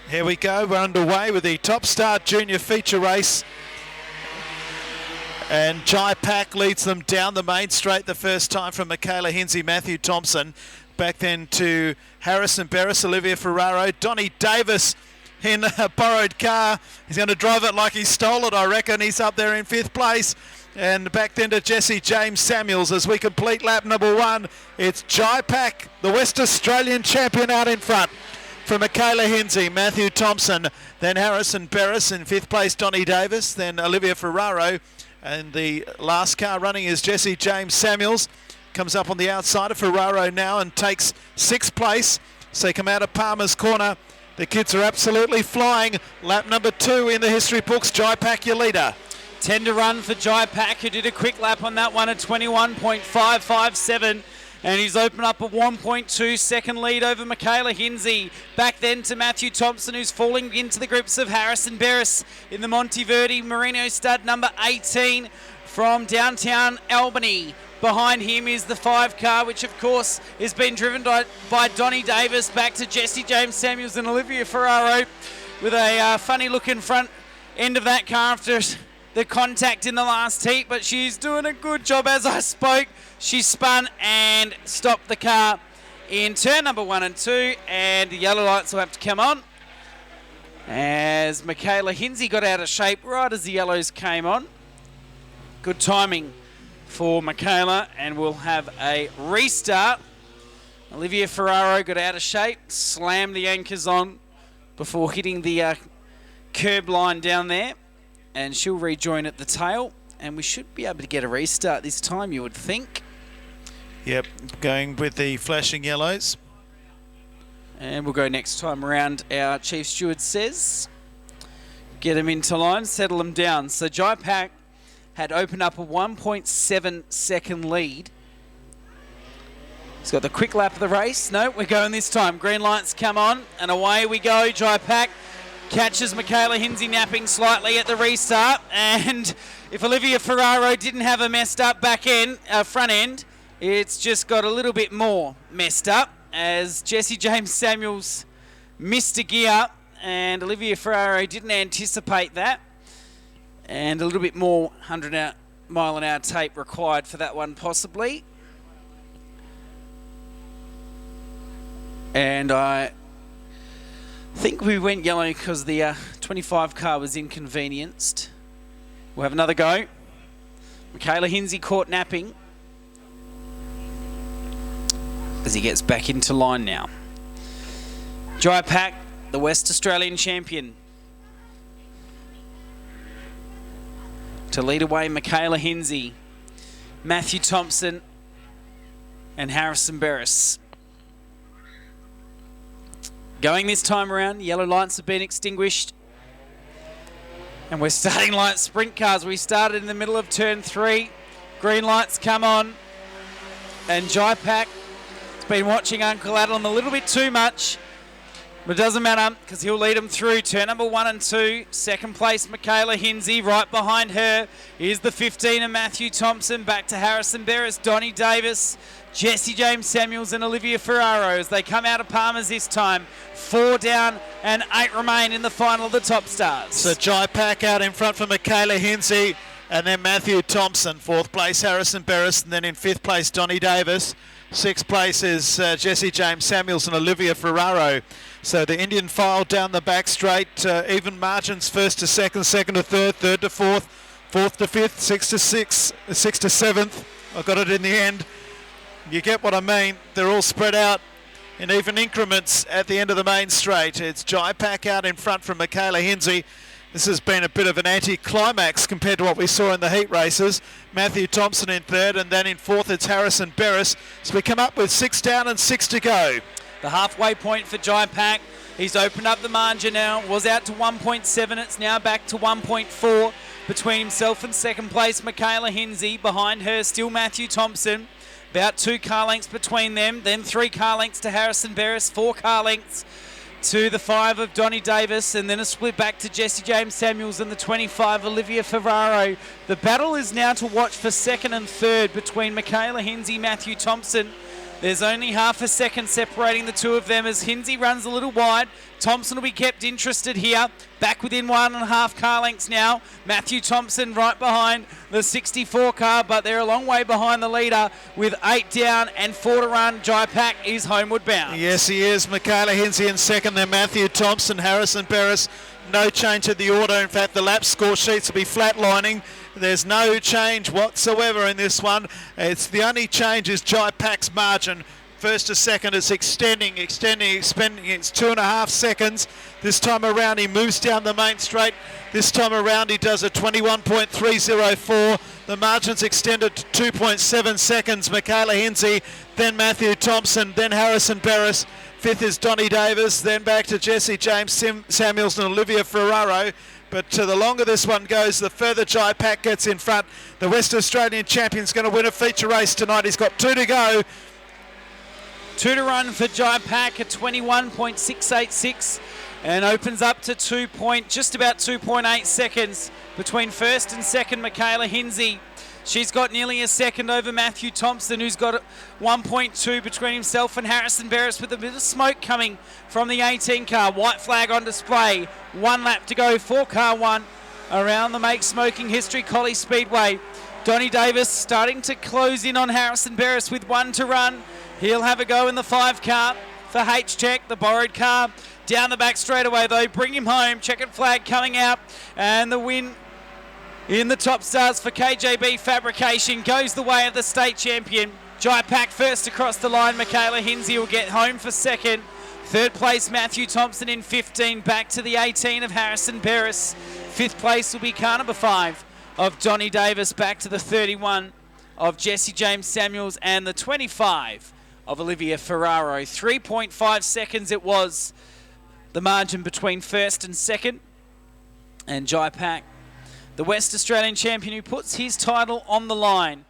Here we go, we're underway with the Top Start Junior feature race. And Jai Pack leads them down the main straight the first time from Michaela Hinze, Matthew Thompson. Back then to Harrison Berris, Olivia Ferraro, Donnie Davis in a borrowed car. He's going to drive it like he stole it, I reckon. He's up there in 5th place. And back then to Jesse James Samuels as we complete lap number 1. It's Jai Pack, the West Australian champion, out in front. From Michaela Hinze, Matthew Thompson, then Harrison Berris in 5th place, Donnie Davis, then Olivia Ferraro. And the last car running is Jesse James Samuels. Comes up on the outside of Ferraro now and takes 6th place. So they come out of Palmer's Corner. The kids are absolutely flying. Lap number 2 in the history books. Jai Pack, your leader. 10 to run for Jai Pack, who did a quick lap on that one at 21.557. And he's opened up a 1.2 second lead over Michaela Hinze. Back then to Matthew Thompson, who's falling into the grips of Harrison Berris in the Monteverdi Merino stud number 18 from downtown Albany. Behind him is the 5 car, which of course is being driven by Donnie Davis. Back to Jesse James Samuels and Olivia Ferraro with a funny looking front end of that car after the contact in the last heat, but she's doing a good job as I spoke. She spun and stopped the car in turn number 1 and 2, and the yellow lights will have to come on as Michaela Hinze got out of shape right as the yellows came on. Good timing for Michaela, and we'll have a restart. Olivia Ferraro got out of shape, slammed the anchors on before hitting the curb line down there, and she'll rejoin at the tail, and we should be able to get a restart this time, you would think. Yep, going with the flashing yellows. And we'll go next time around, our chief steward says. Get them into line, settle them down. So Jai Pack had opened up a 1.7 second lead. He's got the quick lap of the race. No, we're going this time. Green lights come on, and away we go. Jai Pack catches Michaela Hinze napping slightly at the restart, and if Olivia Ferraro didn't have a messed up front end, it's just got a little bit more messed up as Jesse James Samuels missed a gear, and Olivia Ferraro didn't anticipate that, and a little bit more 100 mile an hour tape required for that one possibly. And I think we went yellow because the 25 car was inconvenienced. We'll have another go. Michaela Hinze caught napping as he gets back into line now. Jai Pack, the West Australian champion. To lead away, Michaela Hinze, Matthew Thompson, and Harrison Berris. Going this time around, yellow lights have been extinguished. And we're starting like sprint cars. We started in the middle of turn 3. Green lights come on. And Jai Pack has been watching Uncle Adam a little bit too much. But it doesn't matter because he'll lead them through turn number 1 and 2. Second place, Michaela Hinze. Right behind her is the 15 of Matthew Thompson. Back to Harrison Berris, Donnie Davis, Jesse James Samuels and Olivia Ferraro as they come out of Palmer's this time. 4 down and 8 remain in the final of the Top Stars. So Jai Pack out in front for Michaela Hinze, and then Matthew Thompson. 4th place, Harrison Berris, and then in 5th place, Donnie Davis. 6th place is Jesse James Samuels and Olivia Ferraro. So the Indian file down the back straight, even margins, 1st to 2nd, 2nd to 3rd, 3rd to 4th, 4th to 5th, 6th to 6th, 6th to 7th. I got it in the end. You get what I mean. They're all spread out in even increments at the end of the main straight. It's Jai Pack out in front from Michaela Hinze. This has been a bit of an anti-climax compared to what we saw in the heat races. Matthew Thompson in 3rd, and then in 4th it's Harrison Berris. So we come up with 6 down and 6 to go. The halfway point for Jai Pack. He's opened up the margin now. Was out to 1.7. It's now back to 1.4 between himself and second place Michaela Hinze. Behind her still Matthew Thompson. About 2 car lengths between them, then 3 car lengths to Harrison Berris, 4 car lengths to the 5 of Donnie Davis, and then a split back to Jesse James Samuels and the 25 Olivia Ferraro. The battle is now to watch for 2nd and 3rd between Michaela Hinze, Matthew Thompson, There's only half a second separating the two of them as Hinsey runs a little wide. Thompson will be kept interested here. Back within 1.5 car lengths now. Matthew Thompson right behind the 64 car, but they're a long way behind the leader with 8 down and 4 to run. Jaipak is homeward bound. Yes, he is. Michaela Hinsey in second, then Matthew Thompson, Harrison Barris. No change in the order. In fact, the lap score sheets will be flatlining. There's no change whatsoever in this one. It's the only change is Jaipak's margin. First to second is extending. It's 2.5 seconds. This time around he moves down the main straight. This time around he does a 21.304. The margin's extended to 2.7 seconds. Michaela Hinsey, then Matthew Thompson, then Harrison Barris. Fifth is Donnie Davis, then back to Jesse James Samuels and Olivia Ferraro. But the longer this one goes, the further Jaipak gets in front. The West Australian champion's going to win a feature race tonight. He's got 2 to go. 2 to run for Jaipak at 21.686 and opens up to just about 2.8 seconds between first and second. Michaela Hinsey, she's got nearly a second over Matthew Thompson, who's got 1.2 between himself and Harrison Barris, with a bit of smoke coming from the 18 car. White flag on display. 1 lap to go for car 1 around the Make Smoking History Collie Speedway. Donnie Davis starting to close in on Harrison Barris with 1 to run. He'll have a go in the 5 car for H-Check, the borrowed car. Down the back straightaway though, bring him home. Checkered flag coming out, and the win in the top stars for KJB Fabrication goes the way of the state champion. Jaipak first across the line. Michaela Hinsey will get home for second. Third place, Matthew Thompson in 15. Back to the 18 of Harrison Barris. Fifth place will be car number 5 of Donnie Davis. Back to the 31 of Jesse James Samuels and the 25 of Olivia Ferraro. 3.5 seconds it was, the margin between first and second. And Jaipak, the West Australian champion, who puts his title on the line.